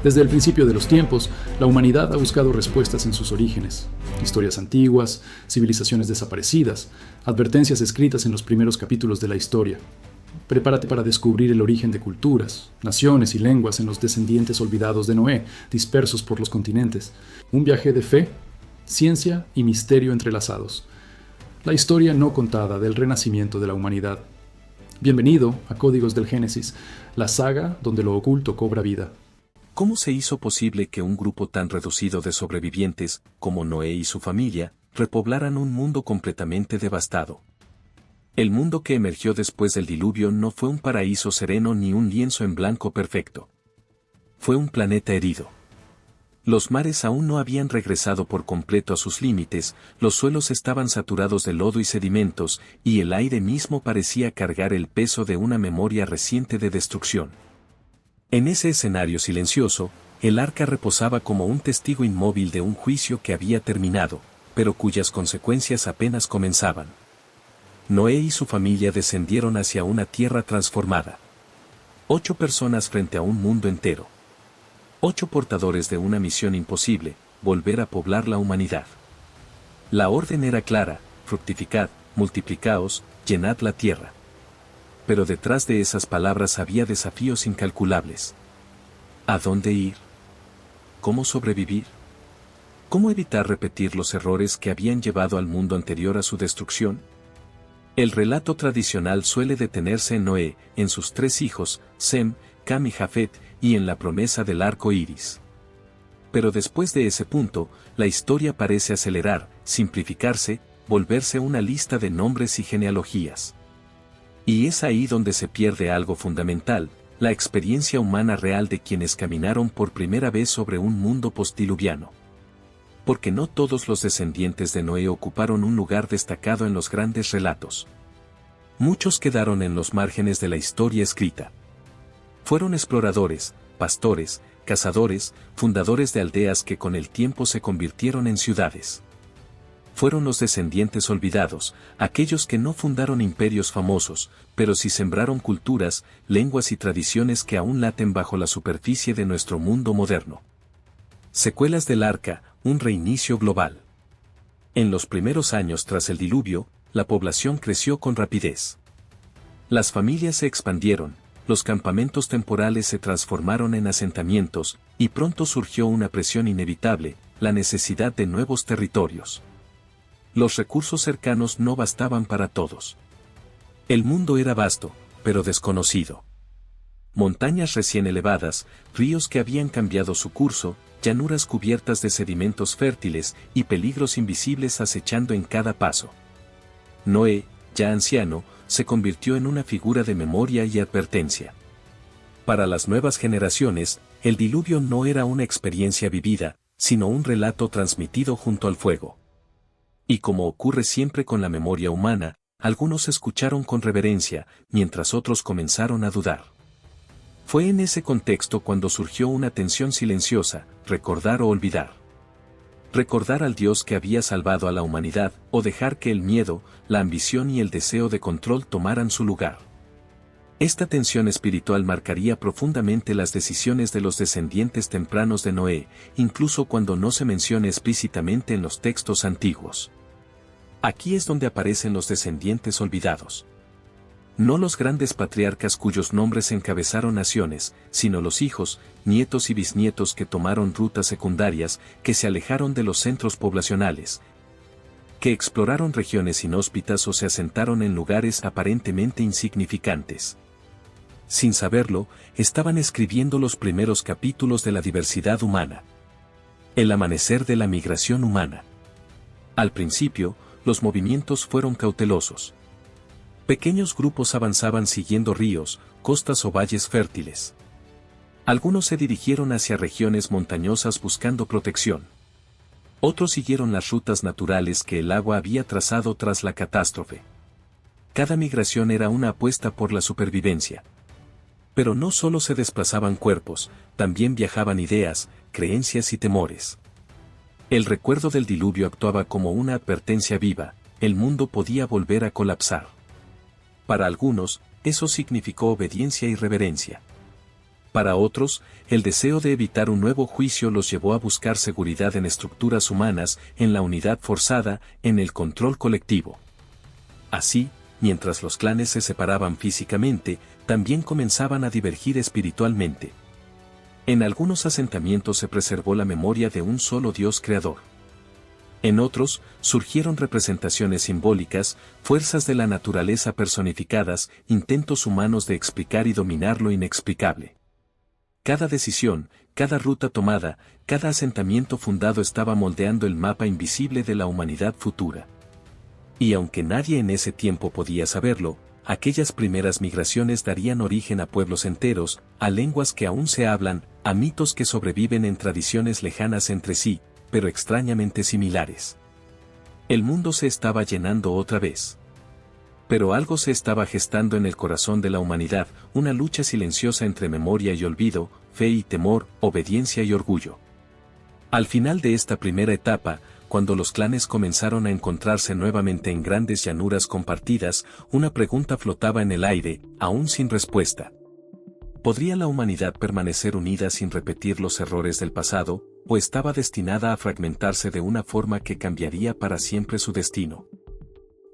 Desde el principio de los tiempos, la humanidad ha buscado respuestas en sus orígenes. Historias antiguas, civilizaciones desaparecidas, advertencias escritas en los primeros capítulos de la historia. Prepárate para descubrir el origen de culturas, naciones y lenguas en los descendientes olvidados de Noé, dispersos por los continentes. Un viaje de fe, ciencia y misterio entrelazados. La historia no contada del renacimiento de la humanidad. Bienvenido a Códigos del Génesis, la saga donde lo oculto cobra vida. ¿Cómo se hizo posible que un grupo tan reducido de sobrevivientes, como Noé y su familia, repoblaran un mundo completamente devastado? El mundo que emergió después del diluvio no fue un paraíso sereno ni un lienzo en blanco perfecto. Fue un planeta herido. Los mares aún no habían regresado por completo a sus límites, los suelos estaban saturados de lodo y sedimentos, y el aire mismo parecía cargar el peso de una memoria reciente de destrucción. En ese escenario silencioso, el arca reposaba como un testigo inmóvil de un juicio que había terminado, pero cuyas consecuencias apenas comenzaban. Noé y su familia descendieron hacia una tierra transformada. 8 personas frente a un mundo entero. 8 portadores de una misión imposible, volver a poblar la humanidad. La orden era clara: fructificad, multiplicaos, llenad la tierra. Pero detrás de esas palabras había desafíos incalculables. ¿A dónde ir? ¿Cómo sobrevivir? ¿Cómo evitar repetir los errores que habían llevado al mundo anterior a su destrucción? El relato tradicional suele detenerse en Noé, en sus 3 hijos, Sem, Cam y Jafet, y en la promesa del arco iris. Pero después de ese punto, la historia parece acelerar, simplificarse, volverse una lista de nombres y genealogías. Y es ahí donde se pierde algo fundamental, la experiencia humana real de quienes caminaron por primera vez sobre un mundo postdiluviano. Porque no todos los descendientes de Noé ocuparon un lugar destacado en los grandes relatos. Muchos quedaron en los márgenes de la historia escrita. Fueron exploradores, pastores, cazadores, fundadores de aldeas que con el tiempo se convirtieron en ciudades. Fueron los descendientes olvidados, aquellos que no fundaron imperios famosos, pero sí sembraron culturas, lenguas y tradiciones que aún laten bajo la superficie de nuestro mundo moderno. Secuelas del Arca, un reinicio global. En los primeros años tras el diluvio, la población creció con rapidez. Las familias se expandieron, los campamentos temporales se transformaron en asentamientos, y pronto surgió una presión inevitable, la necesidad de nuevos territorios. Los recursos cercanos no bastaban para todos. El mundo era vasto, pero desconocido. Montañas recién elevadas, ríos que habían cambiado su curso, llanuras cubiertas de sedimentos fértiles y peligros invisibles acechando en cada paso. Noé, ya anciano, se convirtió en una figura de memoria y advertencia. Para las nuevas generaciones, el diluvio no era una experiencia vivida, sino un relato transmitido junto al fuego. Y como ocurre siempre con la memoria humana, algunos escucharon con reverencia, mientras otros comenzaron a dudar. Fue en ese contexto cuando surgió una tensión silenciosa: recordar o olvidar. Recordar al Dios que había salvado a la humanidad, o dejar que el miedo, la ambición y el deseo de control tomaran su lugar. Esta tensión espiritual marcaría profundamente las decisiones de los descendientes tempranos de Noé, incluso cuando no se mencione explícitamente en los textos antiguos. Aquí es donde aparecen los descendientes olvidados. No los grandes patriarcas cuyos nombres encabezaron naciones, sino los hijos, nietos y bisnietos que tomaron rutas secundarias, que se alejaron de los centros poblacionales, que exploraron regiones inhóspitas o se asentaron en lugares aparentemente insignificantes. Sin saberlo, estaban escribiendo los primeros capítulos de la diversidad humana. El amanecer de la migración humana. Al principio, los movimientos fueron cautelosos. Pequeños grupos avanzaban siguiendo ríos, costas o valles fértiles. Algunos se dirigieron hacia regiones montañosas buscando protección. Otros siguieron las rutas naturales que el agua había trazado tras la catástrofe. Cada migración era una apuesta por la supervivencia. Pero no solo se desplazaban cuerpos, también viajaban ideas, creencias y temores. El recuerdo del diluvio actuaba como una advertencia viva: el mundo podía volver a colapsar. Para algunos, eso significó obediencia y reverencia. Para otros, el deseo de evitar un nuevo juicio los llevó a buscar seguridad en estructuras humanas, en la unidad forzada, en el control colectivo. Así, mientras los clanes se separaban físicamente, también comenzaban a divergir espiritualmente. En algunos asentamientos se preservó la memoria de un solo Dios creador. En otros, surgieron representaciones simbólicas, fuerzas de la naturaleza personificadas, intentos humanos de explicar y dominar lo inexplicable. Cada decisión, cada ruta tomada, cada asentamiento fundado estaba moldeando el mapa invisible de la humanidad futura. Y aunque nadie en ese tiempo podía saberlo, aquellas primeras migraciones darían origen a pueblos enteros, a lenguas que aún se hablan, a mitos que sobreviven en tradiciones lejanas entre sí, pero extrañamente similares. El mundo se estaba llenando otra vez. Pero algo se estaba gestando en el corazón de la humanidad, una lucha silenciosa entre memoria y olvido, fe y temor, obediencia y orgullo. Al final de esta primera etapa, cuando los clanes comenzaron a encontrarse nuevamente en grandes llanuras compartidas, una pregunta flotaba en el aire, aún sin respuesta. ¿Podría la humanidad permanecer unida sin repetir los errores del pasado, o estaba destinada a fragmentarse de una forma que cambiaría para siempre su destino?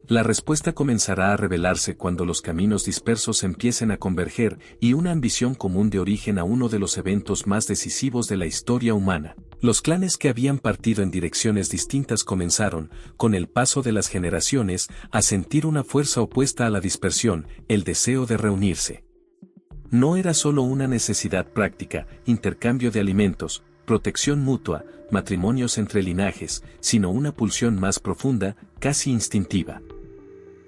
La respuesta comenzará a revelarse cuando los caminos dispersos empiecen a converger y una ambición común dé origen a uno de los eventos más decisivos de la historia humana. Los clanes que habían partido en direcciones distintas comenzaron, con el paso de las generaciones, a sentir una fuerza opuesta a la dispersión, el deseo de reunirse. No era solo una necesidad práctica, intercambio de alimentos, protección mutua, matrimonios entre linajes, sino una pulsión más profunda, casi instintiva.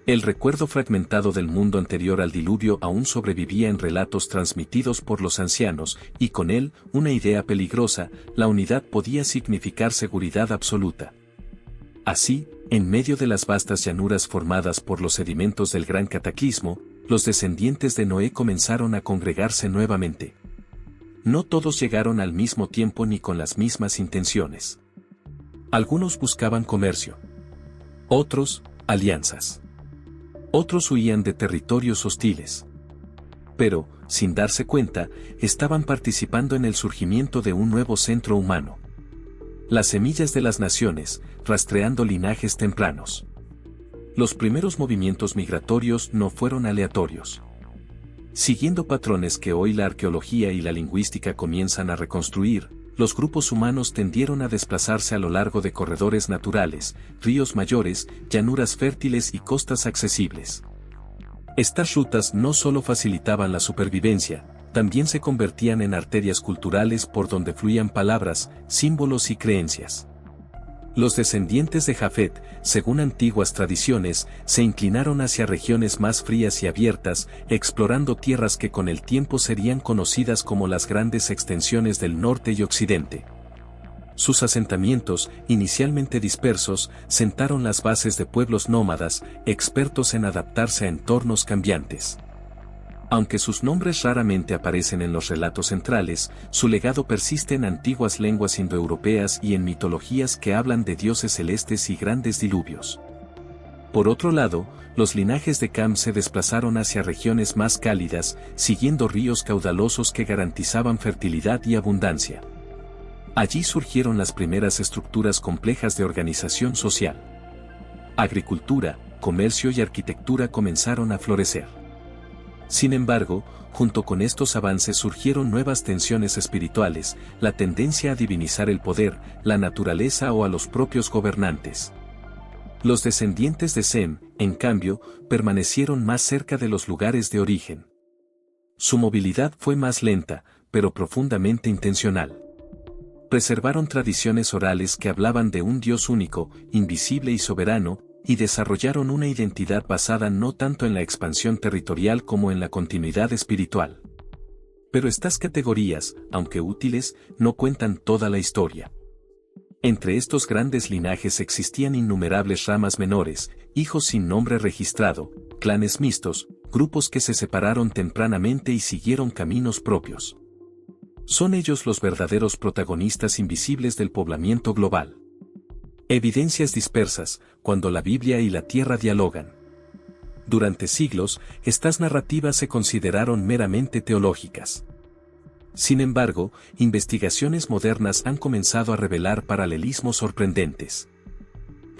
El recuerdo fragmentado del mundo anterior al diluvio aún sobrevivía en relatos transmitidos por los ancianos, y con él, una idea peligrosa: la unidad podía significar seguridad absoluta. Así, en medio de las vastas llanuras formadas por los sedimentos del gran cataclismo, los descendientes de Noé comenzaron a congregarse nuevamente. No todos llegaron al mismo tiempo ni con las mismas intenciones. Algunos buscaban comercio. Otros, alianzas. Otros huían de territorios hostiles. Pero, sin darse cuenta, estaban participando en el surgimiento de un nuevo centro humano. Las semillas de las naciones, rastreando linajes tempranos. Los primeros movimientos migratorios no fueron aleatorios. Siguiendo patrones que hoy la arqueología y la lingüística comienzan a reconstruir, los grupos humanos tendieron a desplazarse a lo largo de corredores naturales, ríos mayores, llanuras fértiles y costas accesibles. Estas rutas no solo facilitaban la supervivencia, también se convertían en arterias culturales por donde fluían palabras, símbolos y creencias. Los descendientes de Jafet, según antiguas tradiciones, se inclinaron hacia regiones más frías y abiertas, explorando tierras que con el tiempo serían conocidas como las grandes extensiones del norte y occidente. Sus asentamientos, inicialmente dispersos, sentaron las bases de pueblos nómadas, expertos en adaptarse a entornos cambiantes. Aunque sus nombres raramente aparecen en los relatos centrales, su legado persiste en antiguas lenguas indoeuropeas y en mitologías que hablan de dioses celestes y grandes diluvios. Por otro lado, los linajes de Cam se desplazaron hacia regiones más cálidas, siguiendo ríos caudalosos que garantizaban fertilidad y abundancia. Allí surgieron las primeras estructuras complejas de organización social. Agricultura, comercio y arquitectura comenzaron a florecer. Sin embargo, junto con estos avances surgieron nuevas tensiones espirituales, la tendencia a divinizar el poder, la naturaleza o a los propios gobernantes. Los descendientes de Sem, en cambio, permanecieron más cerca de los lugares de origen. Su movilidad fue más lenta, pero profundamente intencional. Preservaron tradiciones orales que hablaban de un Dios único, invisible y soberano, y desarrollaron una identidad basada no tanto en la expansión territorial como en la continuidad espiritual. Pero estas categorías, aunque útiles, no cuentan toda la historia. Entre estos grandes linajes existían innumerables ramas menores, hijos sin nombre registrado, clanes mixtos, grupos que se separaron tempranamente y siguieron caminos propios. Son ellos los verdaderos protagonistas invisibles del poblamiento global. Evidencias dispersas, cuando la Biblia y la tierra dialogan. Durante siglos, estas narrativas se consideraron meramente teológicas. Sin embargo, investigaciones modernas han comenzado a revelar paralelismos sorprendentes.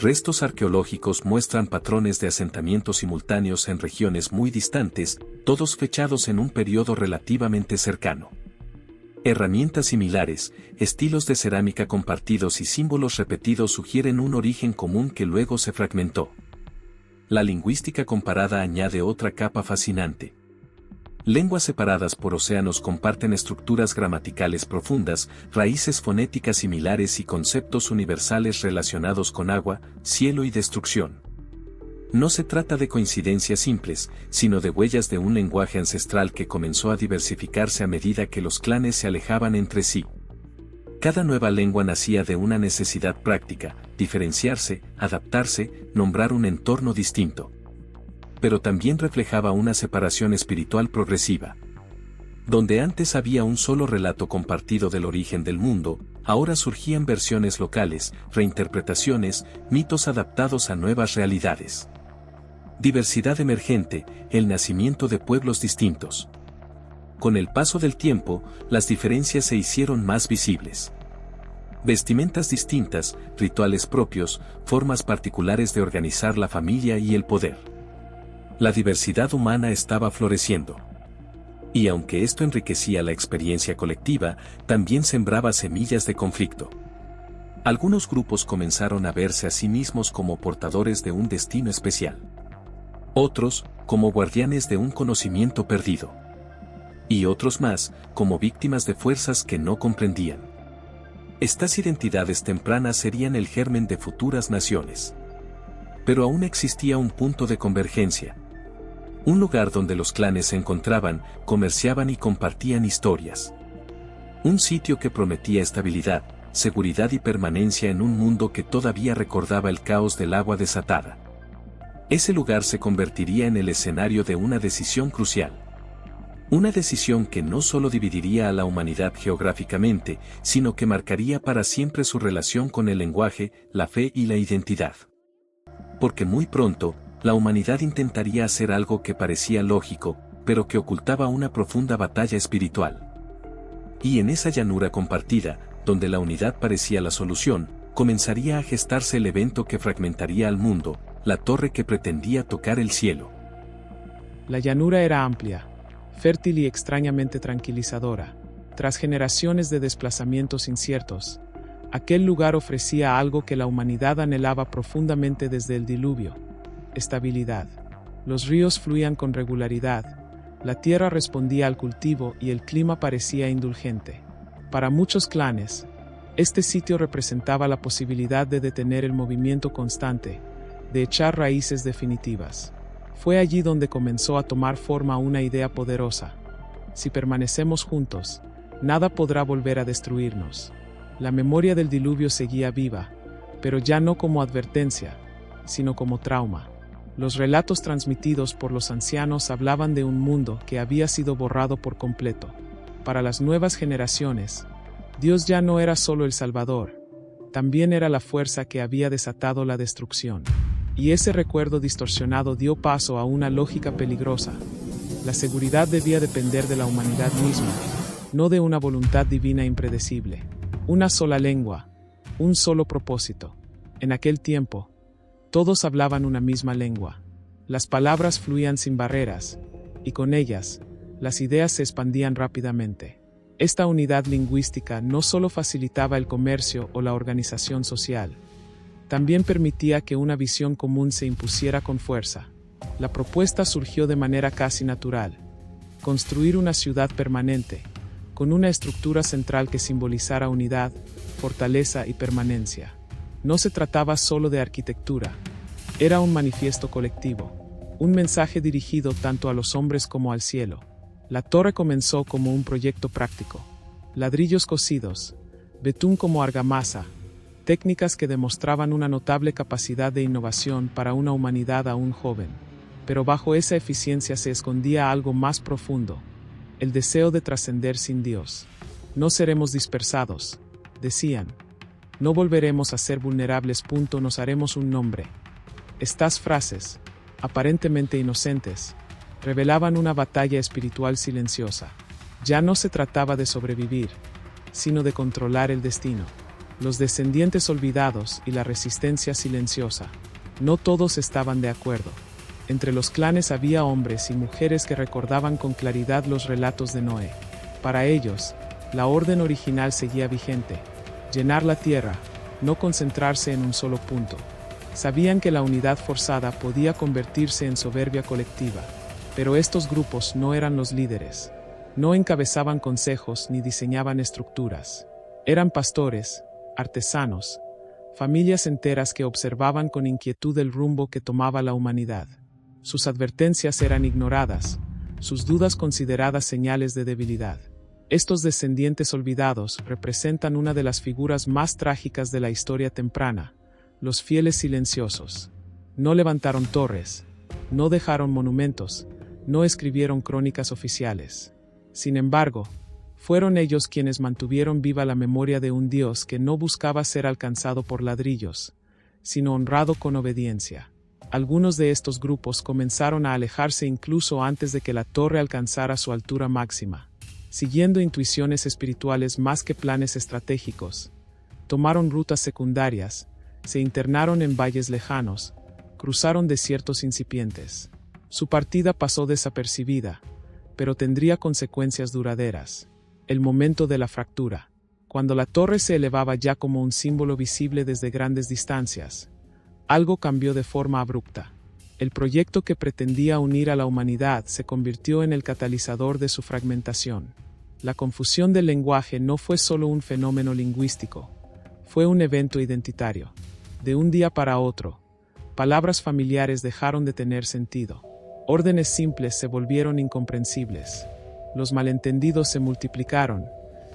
Restos arqueológicos muestran patrones de asentamientos simultáneos en regiones muy distantes, todos fechados en un periodo relativamente cercano. Herramientas similares, estilos de cerámica compartidos y símbolos repetidos sugieren un origen común que luego se fragmentó. La lingüística comparada añade otra capa fascinante. Lenguas separadas por océanos comparten estructuras gramaticales profundas, raíces fonéticas similares y conceptos universales relacionados con agua, cielo y destrucción. No se trata de coincidencias simples, sino de huellas de un lenguaje ancestral que comenzó a diversificarse a medida que los clanes se alejaban entre sí. Cada nueva lengua nacía de una necesidad práctica, diferenciarse, adaptarse, nombrar un entorno distinto. Pero también reflejaba una separación espiritual progresiva. Donde antes había un solo relato compartido del origen del mundo, ahora surgían versiones locales, reinterpretaciones, mitos adaptados a nuevas realidades. Diversidad emergente, el nacimiento de pueblos distintos. Con el paso del tiempo, las diferencias se hicieron más visibles. Vestimentas distintas, rituales propios, formas particulares de organizar la familia y el poder. La diversidad humana estaba floreciendo. Y aunque esto enriquecía la experiencia colectiva, también sembraba semillas de conflicto. Algunos grupos comenzaron a verse a sí mismos como portadores de un destino especial. Otros, como guardianes de un conocimiento perdido. Y otros más, como víctimas de fuerzas que no comprendían. Estas identidades tempranas serían el germen de futuras naciones. Pero aún existía un punto de convergencia. Un lugar donde los clanes se encontraban, comerciaban y compartían historias. Un sitio que prometía estabilidad, seguridad y permanencia en un mundo que todavía recordaba el caos del agua desatada. Ese lugar se convertiría en el escenario de una decisión crucial. Una decisión que no solo dividiría a la humanidad geográficamente, sino que marcaría para siempre su relación con el lenguaje, la fe y la identidad. Porque muy pronto, la humanidad intentaría hacer algo que parecía lógico, pero que ocultaba una profunda batalla espiritual. Y en esa llanura compartida, donde la unidad parecía la solución, comenzaría a gestarse el evento que fragmentaría al mundo, la torre que pretendía tocar el cielo. La llanura era amplia, fértil y extrañamente tranquilizadora. Tras generaciones de desplazamientos inciertos, aquel lugar ofrecía algo que la humanidad anhelaba profundamente desde el diluvio: estabilidad. Los ríos fluían con regularidad, la tierra respondía al cultivo y el clima parecía indulgente. Para muchos clanes, este sitio representaba la posibilidad de detener el movimiento constante, de echar raíces definitivas. Fue allí donde comenzó a tomar forma una idea poderosa: si permanecemos juntos, nada podrá volver a destruirnos. La memoria del diluvio seguía viva, pero ya no como advertencia, sino como trauma. Los relatos transmitidos por los ancianos hablaban de un mundo que había sido borrado por completo. Para las nuevas generaciones, Dios ya no era solo el Salvador, también era la fuerza que había desatado la destrucción. Y ese recuerdo distorsionado dio paso a una lógica peligrosa. La seguridad debía depender de la humanidad misma, no de una voluntad divina impredecible. Una sola lengua, un solo propósito. En aquel tiempo, todos hablaban una misma lengua. Las palabras fluían sin barreras, y con ellas, las ideas se expandían rápidamente. Esta unidad lingüística no solo facilitaba el comercio o la organización social, también permitía que una visión común se impusiera con fuerza. La propuesta surgió de manera casi natural: construir una ciudad permanente, con una estructura central que simbolizara unidad, fortaleza y permanencia. No se trataba solo de arquitectura, era un manifiesto colectivo, un mensaje dirigido tanto a los hombres como al cielo. La torre comenzó como un proyecto práctico: ladrillos cocidos, betún como argamasa, técnicas que demostraban una notable capacidad de innovación para una humanidad aún joven. Pero bajo esa eficiencia se escondía algo más profundo: el deseo de trascender sin Dios. No seremos dispersados, decían. No volveremos a ser vulnerables. Nos haremos un nombre. Estas frases, aparentemente inocentes, revelaban una batalla espiritual silenciosa. Ya no se trataba de sobrevivir, sino de controlar el destino. Los descendientes olvidados y la resistencia silenciosa. No todos estaban de acuerdo. Entre los clanes había hombres y mujeres que recordaban con claridad los relatos de Noé. Para ellos, la orden original seguía vigente: llenar la tierra, no concentrarse en un solo punto. Sabían que la unidad forzada podía convertirse en soberbia colectiva, pero estos grupos no eran los líderes. No encabezaban consejos ni diseñaban estructuras. Eran pastores, artesanos, familias enteras que observaban con inquietud el rumbo que tomaba la humanidad. Sus advertencias eran ignoradas, sus dudas consideradas señales de debilidad. Estos descendientes olvidados representan una de las figuras más trágicas de la historia temprana: los fieles silenciosos. No levantaron torres, no dejaron monumentos, no escribieron crónicas oficiales. Sin embargo, fueron ellos quienes mantuvieron viva la memoria de un Dios que no buscaba ser alcanzado por ladrillos, sino honrado con obediencia. Algunos de estos grupos comenzaron a alejarse incluso antes de que la torre alcanzara su altura máxima. Siguiendo intuiciones espirituales más que planes estratégicos, tomaron rutas secundarias, se internaron en valles lejanos, cruzaron desiertos incipientes. Su partida pasó desapercibida, pero tendría consecuencias duraderas. El momento de la fractura. Cuando la torre se elevaba ya como un símbolo visible desde grandes distancias, algo cambió de forma abrupta. El proyecto que pretendía unir a la humanidad se convirtió en el catalizador de su fragmentación. La confusión del lenguaje no fue solo un fenómeno lingüístico, fue un evento identitario. De un día para otro, palabras familiares dejaron de tener sentido. Órdenes simples se volvieron incomprensibles. Los malentendidos se multiplicaron,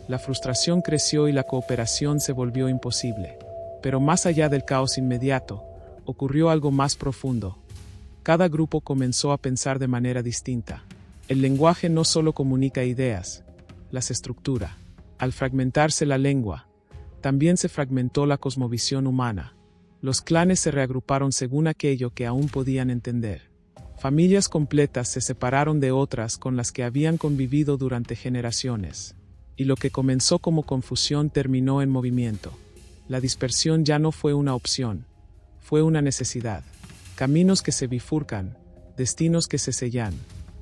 la frustración creció y la cooperación se volvió imposible. Pero más allá del caos inmediato, ocurrió algo más profundo. Cada grupo comenzó a pensar de manera distinta. El lenguaje no solo comunica ideas, las estructura. Al fragmentarse la lengua, también se fragmentó la cosmovisión humana. Los clanes se reagruparon según aquello que aún podían entender. Familias completas se separaron de otras con las que habían convivido durante generaciones. Y lo que comenzó como confusión terminó en movimiento. La dispersión ya no fue una opción, fue una necesidad. Caminos que se bifurcan, destinos que se sellan.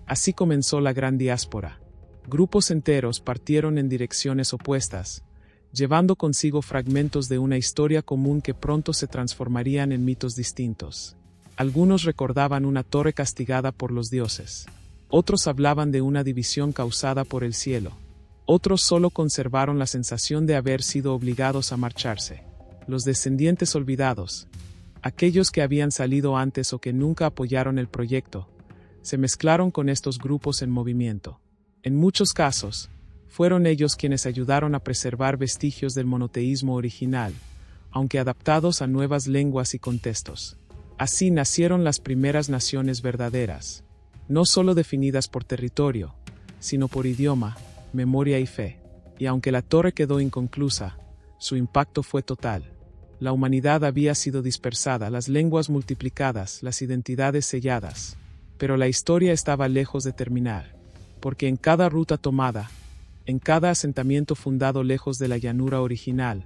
Así comenzó la gran diáspora. Grupos enteros partieron en direcciones opuestas, llevando consigo fragmentos de una historia común que pronto se transformarían en mitos distintos. Algunos recordaban una torre castigada por los dioses. Otros hablaban de una división causada por el cielo. Otros solo conservaron la sensación de haber sido obligados a marcharse. Los descendientes olvidados, aquellos que habían salido antes o que nunca apoyaron el proyecto, se mezclaron con estos grupos en movimiento. En muchos casos, fueron ellos quienes ayudaron a preservar vestigios del monoteísmo original, aunque adaptados a nuevas lenguas y contextos. Así nacieron las primeras naciones verdaderas, no solo definidas por territorio, sino por idioma, memoria y fe. Y aunque la torre quedó inconclusa, su impacto fue total. La humanidad había sido dispersada, las lenguas multiplicadas, las identidades selladas. Pero la historia estaba lejos de terminar, porque en cada ruta tomada, en cada asentamiento fundado lejos de la llanura original,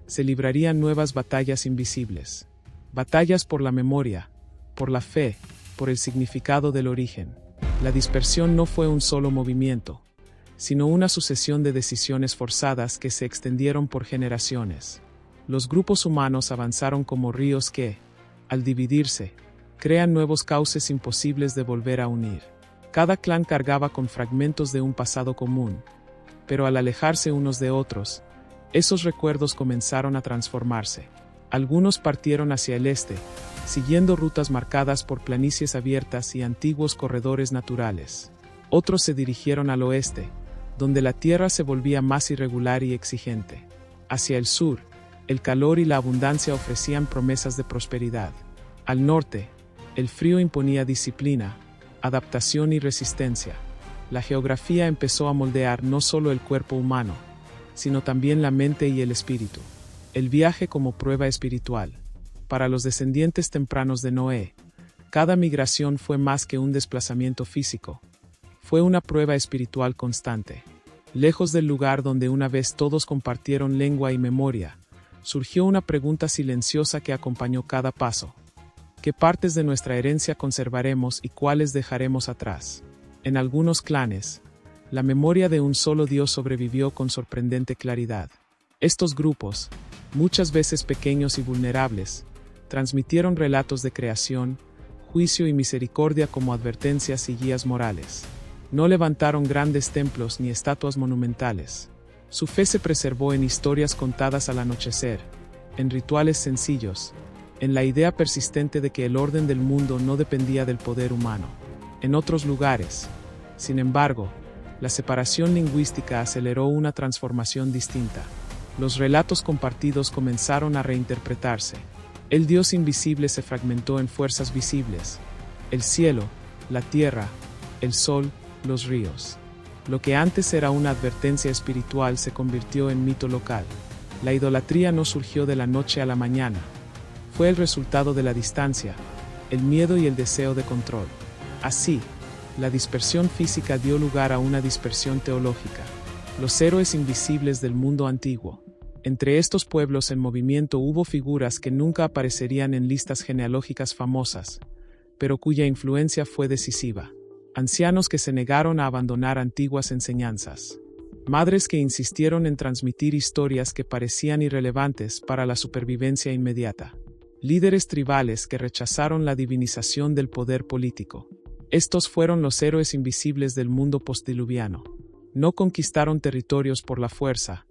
se librarían nuevas batallas invisibles. Batallas por la memoria, por la fe, por el significado del origen. La dispersión no fue un solo movimiento, sino una sucesión de decisiones forzadas que se extendieron por generaciones. Los grupos humanos avanzaron como ríos que, al dividirse, crean nuevos cauces imposibles de volver a unir. Cada clan cargaba con fragmentos de un pasado común, pero al alejarse unos de otros, esos recuerdos comenzaron a transformarse. Algunos partieron hacia el este, siguiendo rutas marcadas por planicies abiertas y antiguos corredores naturales. Otros se dirigieron al oeste, donde la tierra se volvía más irregular y exigente. Hacia el sur, el calor y la abundancia ofrecían promesas de prosperidad. Al norte, el frío imponía disciplina, adaptación y resistencia. La geografía empezó a moldear no solo el cuerpo humano, sino también la mente y el espíritu. El viaje como prueba espiritual. Para los descendientes tempranos de Noé, cada migración fue más que un desplazamiento físico. Fue una prueba espiritual constante. Lejos del lugar donde una vez todos compartieron lengua y memoria, surgió una pregunta silenciosa que acompañó cada paso. ¿Qué partes de nuestra herencia conservaremos y cuáles dejaremos atrás? En algunos clanes, la memoria de un solo Dios sobrevivió con sorprendente claridad. Estos grupos, muchas veces pequeños y vulnerables, transmitieron relatos de creación, juicio y misericordia como advertencias y guías morales. No levantaron grandes templos ni estatuas monumentales. Su fe se preservó en historias contadas al anochecer, en rituales sencillos, en la idea persistente de que el orden del mundo no dependía del poder humano. En otros lugares, sin embargo, la separación lingüística aceleró una transformación distinta. Los relatos compartidos comenzaron a reinterpretarse. El Dios invisible se fragmentó en fuerzas visibles: el cielo, la tierra, el sol, los ríos. Lo que antes era una advertencia espiritual se convirtió en mito local. La idolatría no surgió de la noche a la mañana. Fue el resultado de la distancia, el miedo y el deseo de control. Así, la dispersión física dio lugar a una dispersión teológica. Los héroes invisibles del mundo antiguo. Entre estos pueblos en movimiento hubo figuras que nunca aparecerían en listas genealógicas famosas, pero cuya influencia fue decisiva. Ancianos que se negaron a abandonar antiguas enseñanzas. Madres que insistieron en transmitir historias que parecían irrelevantes para la supervivencia inmediata. Líderes tribales que rechazaron la divinización del poder político. Estos fueron los héroes invisibles del mundo postdiluviano. No conquistaron territorios por la fuerza,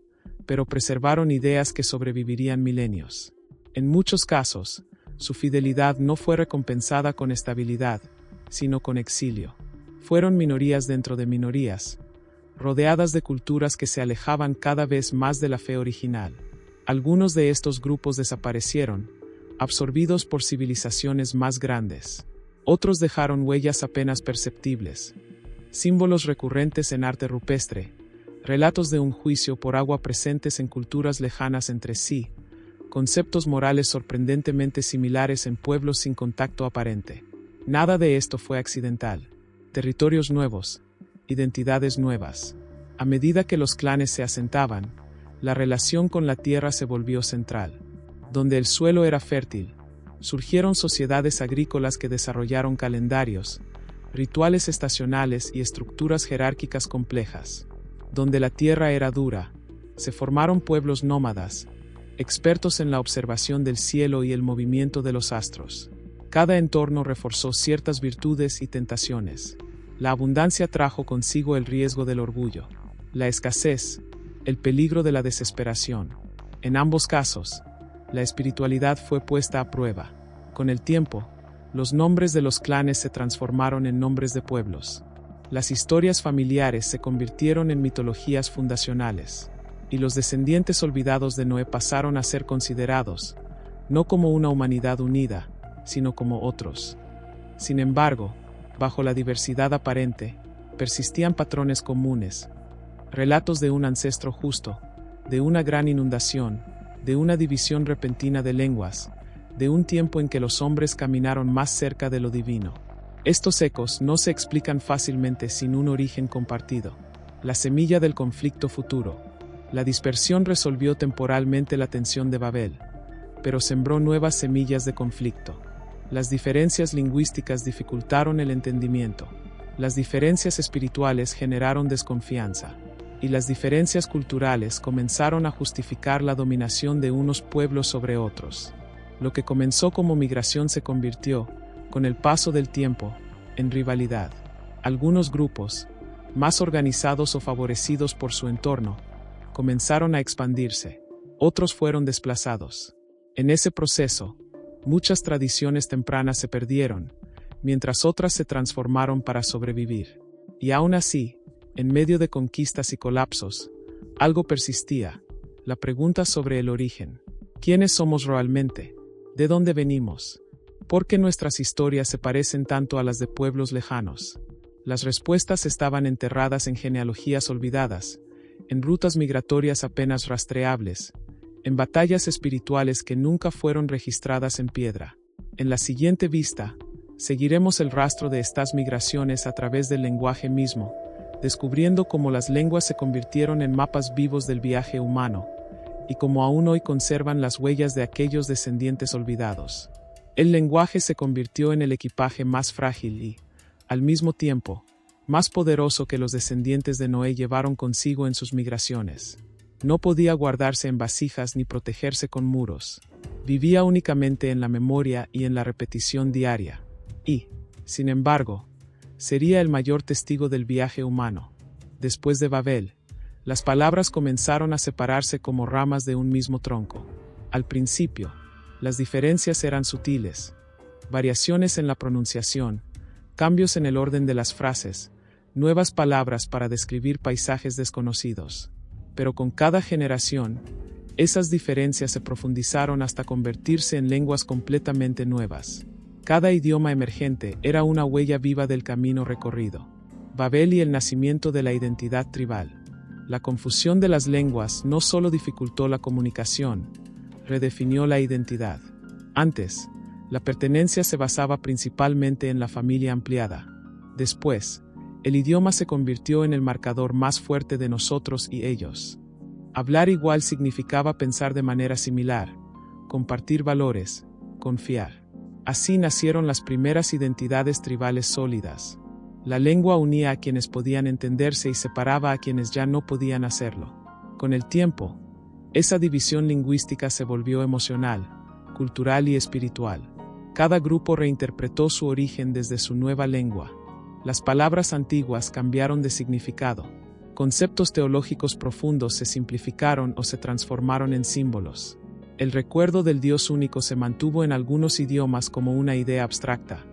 pero preservaron ideas que sobrevivirían milenios. En muchos casos, su fidelidad no fue recompensada con estabilidad, sino con exilio. Fueron minorías dentro de minorías, rodeadas de culturas que se alejaban cada vez más de la fe original. Algunos de estos grupos desaparecieron, absorbidos por civilizaciones más grandes. Otros dejaron huellas apenas perceptibles, símbolos recurrentes en arte rupestre, relatos de un juicio por agua presentes en culturas lejanas entre sí, conceptos morales sorprendentemente similares en pueblos sin contacto aparente. Nada de esto fue accidental. Territorios nuevos, identidades nuevas. A medida que los clanes se asentaban, la relación con la tierra se volvió central. Donde el suelo era fértil, surgieron sociedades agrícolas que desarrollaron calendarios, rituales estacionales y estructuras jerárquicas complejas. Donde la tierra era dura, se formaron pueblos nómadas, expertos en la observación del cielo y el movimiento de los astros. Cada entorno reforzó ciertas virtudes y tentaciones. La abundancia trajo consigo el riesgo del orgullo, la escasez, el peligro de la desesperación. En ambos casos, la espiritualidad fue puesta a prueba. Con el tiempo, los nombres de los clanes se transformaron en nombres de pueblos. Las historias familiares se convirtieron en mitologías fundacionales, y los descendientes olvidados de Noé pasaron a ser considerados, no como una humanidad unida, sino como otros. Sin embargo, bajo la diversidad aparente, persistían patrones comunes, relatos de un ancestro justo, de una gran inundación, de una división repentina de lenguas, de un tiempo en que los hombres caminaron más cerca de lo divino. Estos ecos no se explican fácilmente sin un origen compartido. La semilla del conflicto futuro. La dispersión resolvió temporalmente la tensión de Babel, pero sembró nuevas semillas de conflicto. Las diferencias lingüísticas dificultaron el entendimiento. Las diferencias espirituales generaron desconfianza. Y las diferencias culturales comenzaron a justificar la dominación de unos pueblos sobre otros. Lo que comenzó como migración se convirtió, con el paso del tiempo, en rivalidad. Algunos grupos, más organizados o favorecidos por su entorno, comenzaron a expandirse. Otros fueron desplazados. En ese proceso, muchas tradiciones tempranas se perdieron, mientras otras se transformaron para sobrevivir. Y aún así, en medio de conquistas y colapsos, algo persistía: la pregunta sobre el origen. ¿Quiénes somos realmente? ¿De dónde venimos? ¿Por qué nuestras historias se parecen tanto a las de pueblos lejanos? Las respuestas estaban enterradas en genealogías olvidadas, en rutas migratorias apenas rastreables, en batallas espirituales que nunca fueron registradas en piedra. En la siguiente vista, seguiremos el rastro de estas migraciones a través del lenguaje mismo, descubriendo cómo las lenguas se convirtieron en mapas vivos del viaje humano, y cómo aún hoy conservan las huellas de aquellos descendientes olvidados. El lenguaje se convirtió en el equipaje más frágil y, al mismo tiempo, más poderoso que los descendientes de Noé llevaron consigo en sus migraciones. No podía guardarse en vasijas ni protegerse con muros. Vivía únicamente en la memoria y en la repetición diaria. Y, sin embargo, sería el mayor testigo del viaje humano. Después de Babel, las palabras comenzaron a separarse como ramas de un mismo tronco. Al principio, las diferencias eran sutiles. Variaciones en la pronunciación, cambios en el orden de las frases, nuevas palabras para describir paisajes desconocidos. Pero con cada generación, esas diferencias se profundizaron hasta convertirse en lenguas completamente nuevas. Cada idioma emergente era una huella viva del camino recorrido. Babel y el nacimiento de la identidad tribal. La confusión de las lenguas no solo dificultó la comunicación, redefinió la identidad. Antes, la pertenencia se basaba principalmente en la familia ampliada. Después, el idioma se convirtió en el marcador más fuerte de nosotros y ellos. Hablar igual significaba pensar de manera similar, compartir valores, confiar. Así nacieron las primeras identidades tribales sólidas. La lengua unía a quienes podían entenderse y separaba a quienes ya no podían hacerlo. Con el tiempo, esa división lingüística se volvió emocional, cultural y espiritual. Cada grupo reinterpretó su origen desde su nueva lengua. Las palabras antiguas cambiaron de significado. Conceptos teológicos profundos se simplificaron o se transformaron en símbolos. El recuerdo del Dios único se mantuvo en algunos idiomas como una idea abstracta.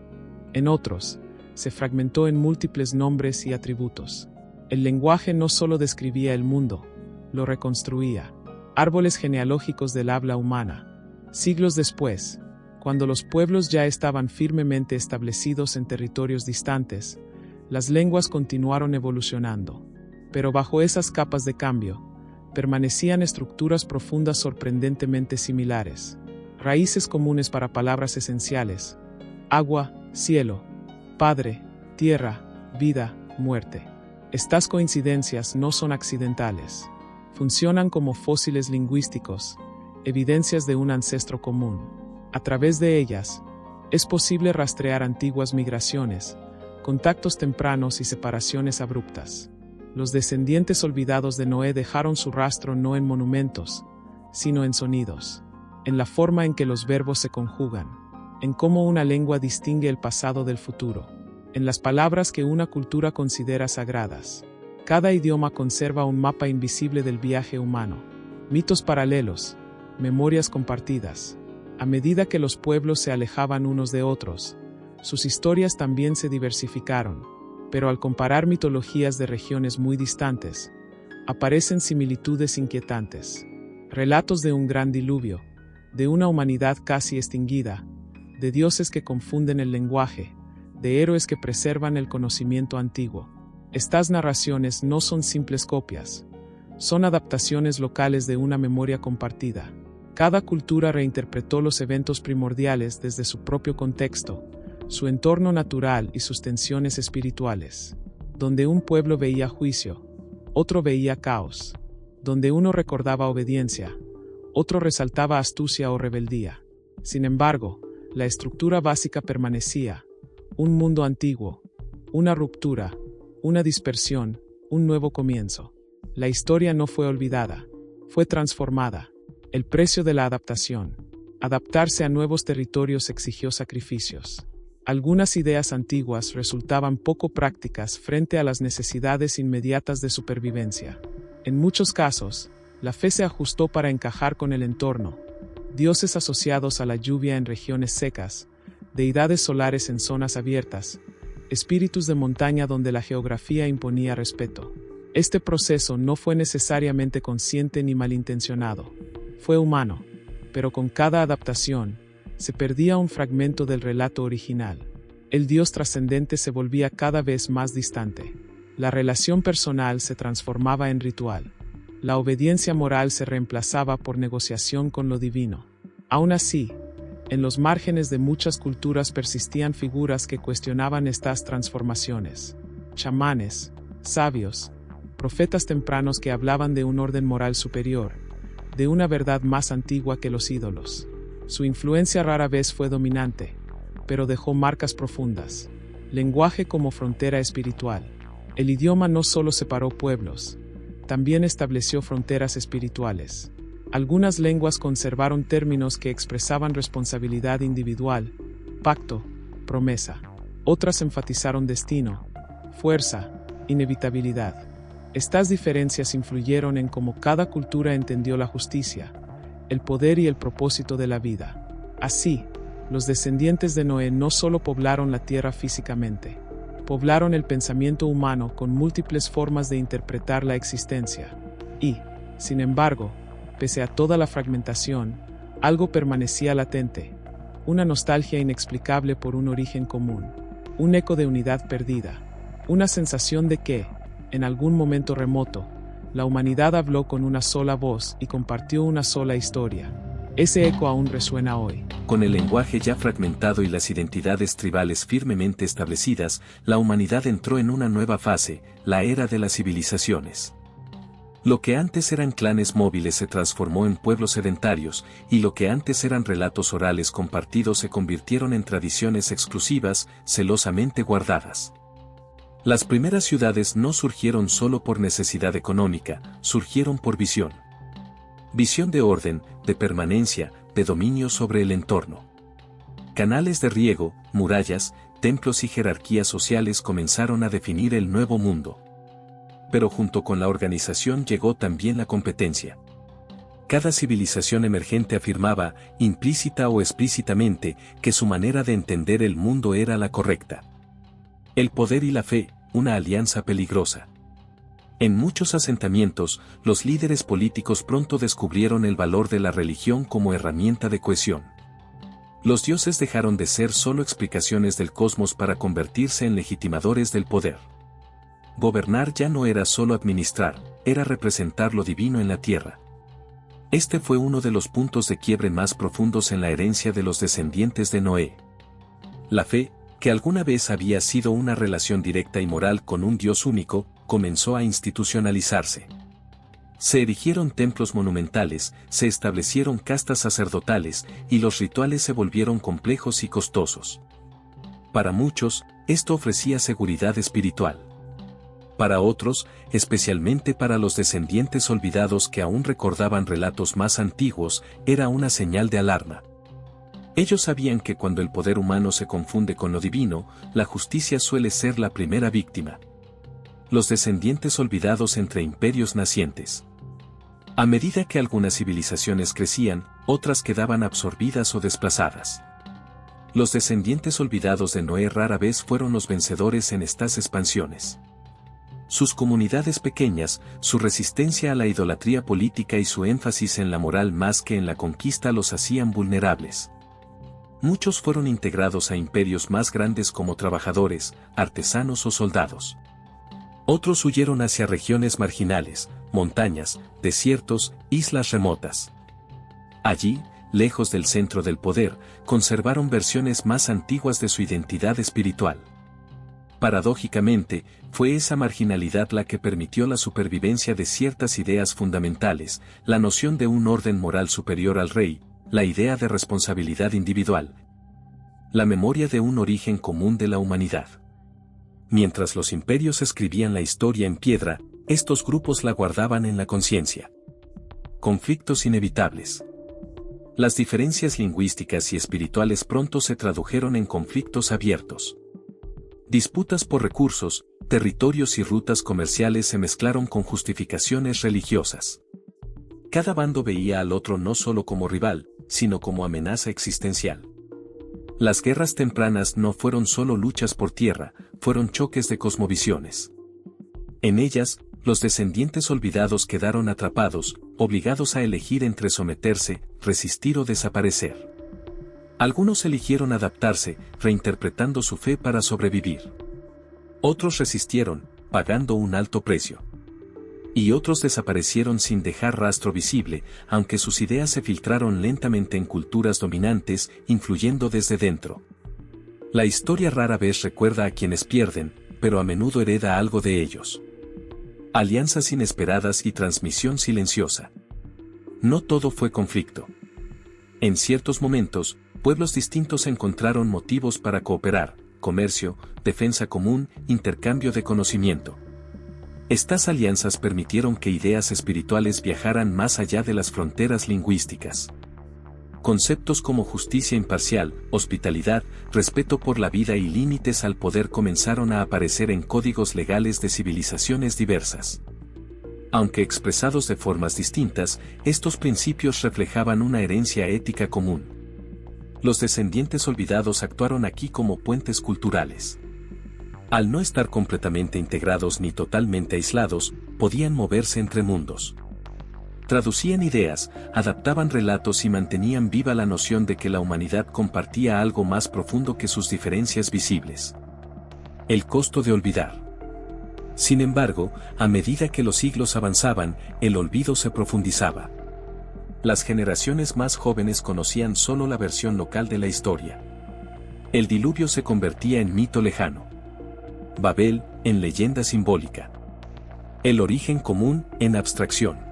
En otros, se fragmentó en múltiples nombres y atributos. El lenguaje no solo describía el mundo, lo reconstruía. Árboles genealógicos del habla humana. Siglos después, cuando los pueblos ya estaban firmemente establecidos en territorios distantes, las lenguas continuaron evolucionando. Pero bajo esas capas de cambio, permanecían estructuras profundas sorprendentemente similares. Raíces comunes para palabras esenciales: agua, cielo, padre, tierra, vida, muerte. Estas coincidencias no son accidentales. Funcionan como fósiles lingüísticos, evidencias de un ancestro común. A través de ellas, es posible rastrear antiguas migraciones, contactos tempranos y separaciones abruptas. Los descendientes olvidados de Noé dejaron su rastro no en monumentos, sino en sonidos, en la forma en que los verbos se conjugan, en cómo una lengua distingue el pasado del futuro, en las palabras que una cultura considera sagradas. Cada idioma conserva un mapa invisible del viaje humano, mitos paralelos, memorias compartidas. A medida que los pueblos se alejaban unos de otros, sus historias también se diversificaron, pero al comparar mitologías de regiones muy distantes, aparecen similitudes inquietantes. Relatos de un gran diluvio, de una humanidad casi extinguida, de dioses que confunden el lenguaje, de héroes que preservan el conocimiento antiguo. Estas narraciones no son simples copias, son adaptaciones locales de una memoria compartida. Cada cultura reinterpretó los eventos primordiales desde su propio contexto, su entorno natural y sus tensiones espirituales. Donde un pueblo veía juicio, otro veía caos. Donde uno recordaba obediencia, otro resaltaba astucia o rebeldía. Sin embargo, la estructura básica permanecía: un mundo antiguo, una ruptura, una dispersión, un nuevo comienzo. La historia no fue olvidada, fue transformada. El precio de la adaptación. Adaptarse a nuevos territorios exigió sacrificios. Algunas ideas antiguas resultaban poco prácticas frente a las necesidades inmediatas de supervivencia. En muchos casos, la fe se ajustó para encajar con el entorno. Dioses asociados a la lluvia en regiones secas, deidades solares en zonas abiertas, espíritus de montaña donde la geografía imponía respeto. Este proceso no fue necesariamente consciente ni malintencionado. Fue humano, pero con cada adaptación, se perdía un fragmento del relato original. El Dios trascendente se volvía cada vez más distante. La relación personal se transformaba en ritual. La obediencia moral se reemplazaba por negociación con lo divino. Aún así, en los márgenes de muchas culturas persistían figuras que cuestionaban estas transformaciones. Chamanes, sabios, profetas tempranos que hablaban de un orden moral superior, de una verdad más antigua que los ídolos. Su influencia rara vez fue dominante, pero dejó marcas profundas. Lenguaje como frontera espiritual. El idioma no solo separó pueblos, también estableció fronteras espirituales. Algunas lenguas conservaron términos que expresaban responsabilidad individual, pacto, promesa. Otras enfatizaron destino, fuerza, inevitabilidad. Estas diferencias influyeron en cómo cada cultura entendió la justicia, el poder y el propósito de la vida. Así, los descendientes de Noé no solo poblaron la tierra físicamente, poblaron el pensamiento humano con múltiples formas de interpretar la existencia. Y, sin embargo, pese a toda la fragmentación, algo permanecía latente, una nostalgia inexplicable por un origen común, un eco de unidad perdida, una sensación de que, en algún momento remoto, la humanidad habló con una sola voz y compartió una sola historia. Ese eco aún resuena hoy. Con el lenguaje ya fragmentado y las identidades tribales firmemente establecidas, la humanidad entró en una nueva fase, la era de las civilizaciones. Lo que antes eran clanes móviles se transformó en pueblos sedentarios, y lo que antes eran relatos orales compartidos se convirtieron en tradiciones exclusivas, celosamente guardadas. Las primeras ciudades no surgieron solo por necesidad económica, surgieron por visión. Visión de orden, de permanencia, de dominio sobre el entorno. Canales de riego, murallas, templos y jerarquías sociales comenzaron a definir el nuevo mundo. Pero junto con la organización llegó también la competencia. Cada civilización emergente afirmaba, implícita o explícitamente, que su manera de entender el mundo era la correcta. El poder y la fe, una alianza peligrosa. En muchos asentamientos, los líderes políticos pronto descubrieron el valor de la religión como herramienta de cohesión. Los dioses dejaron de ser solo explicaciones del cosmos para convertirse en legitimadores del poder. Gobernar ya no era solo administrar, era representar lo divino en la tierra. Este fue uno de los puntos de quiebre más profundos en la herencia de los descendientes de Noé. La fe, que alguna vez había sido una relación directa y moral con un Dios único, comenzó a institucionalizarse. Se erigieron templos monumentales, se establecieron castas sacerdotales, y los rituales se volvieron complejos y costosos. Para muchos, esto ofrecía seguridad espiritual. Para otros, especialmente para los descendientes olvidados que aún recordaban relatos más antiguos, era una señal de alarma. Ellos sabían que cuando el poder humano se confunde con lo divino, la justicia suele ser la primera víctima. Los descendientes olvidados entre imperios nacientes. A medida que algunas civilizaciones crecían, otras quedaban absorbidas o desplazadas. Los descendientes olvidados de Noé rara vez fueron los vencedores en estas expansiones. Sus comunidades pequeñas, su resistencia a la idolatría política y su énfasis en la moral más que en la conquista los hacían vulnerables. Muchos fueron integrados a imperios más grandes como trabajadores, artesanos o soldados. Otros huyeron hacia regiones marginales, montañas, desiertos, islas remotas. Allí, lejos del centro del poder, conservaron versiones más antiguas de su identidad espiritual. Paradójicamente, fue esa marginalidad la que permitió la supervivencia de ciertas ideas fundamentales, la noción de un orden moral superior al rey, la idea de responsabilidad individual, la memoria de un origen común de la humanidad. Mientras los imperios escribían la historia en piedra, estos grupos la guardaban en la conciencia. Conflictos inevitables. Las diferencias lingüísticas y espirituales pronto se tradujeron en conflictos abiertos. Disputas por recursos, territorios y rutas comerciales se mezclaron con justificaciones religiosas. Cada bando veía al otro no solo como rival, sino como amenaza existencial. Las guerras tempranas no fueron solo luchas por tierra, fueron choques de cosmovisiones. En ellas, los descendientes olvidados quedaron atrapados, obligados a elegir entre someterse, resistir o desaparecer. Algunos eligieron adaptarse, reinterpretando su fe para sobrevivir. Otros resistieron, pagando un alto precio. Y otros desaparecieron sin dejar rastro visible, aunque sus ideas se filtraron lentamente en culturas dominantes, influyendo desde dentro. La historia rara vez recuerda a quienes pierden, pero a menudo hereda algo de ellos. Alianzas inesperadas y transmisión silenciosa. No todo fue conflicto. En ciertos momentos, pueblos distintos encontraron motivos para cooperar: comercio, defensa común, intercambio de conocimiento. Estas alianzas permitieron que ideas espirituales viajaran más allá de las fronteras lingüísticas. Conceptos como justicia imparcial, hospitalidad, respeto por la vida y límites al poder comenzaron a aparecer en códigos legales de civilizaciones diversas. Aunque expresados de formas distintas, estos principios reflejaban una herencia ética común. Los descendientes olvidados actuaron aquí como puentes culturales. Al no estar completamente integrados ni totalmente aislados, podían moverse entre mundos. Traducían ideas, adaptaban relatos y mantenían viva la noción de que la humanidad compartía algo más profundo que sus diferencias visibles. El costo de olvidar. Sin embargo, a medida que los siglos avanzaban, el olvido se profundizaba. Las generaciones más jóvenes conocían solo la versión local de la historia. El diluvio se convertía en mito lejano. Babel, en leyenda simbólica. El origen común, en abstracción.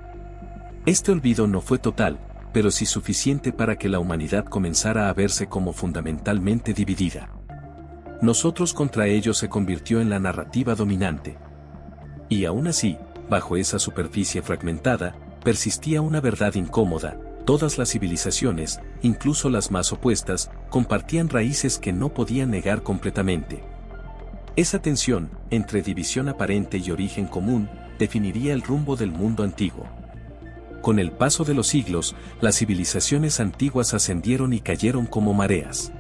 Este olvido no fue total, pero sí suficiente para que la humanidad comenzara a verse como fundamentalmente dividida. Nosotros contra ellos se convirtió en la narrativa dominante. Y aún así, bajo esa superficie fragmentada, persistía una verdad incómoda: todas las civilizaciones, incluso las más opuestas, compartían raíces que no podían negar completamente. Esa tensión, entre división aparente y origen común, definiría el rumbo del mundo antiguo. Con el paso de los siglos, las civilizaciones antiguas ascendieron y cayeron como mareas.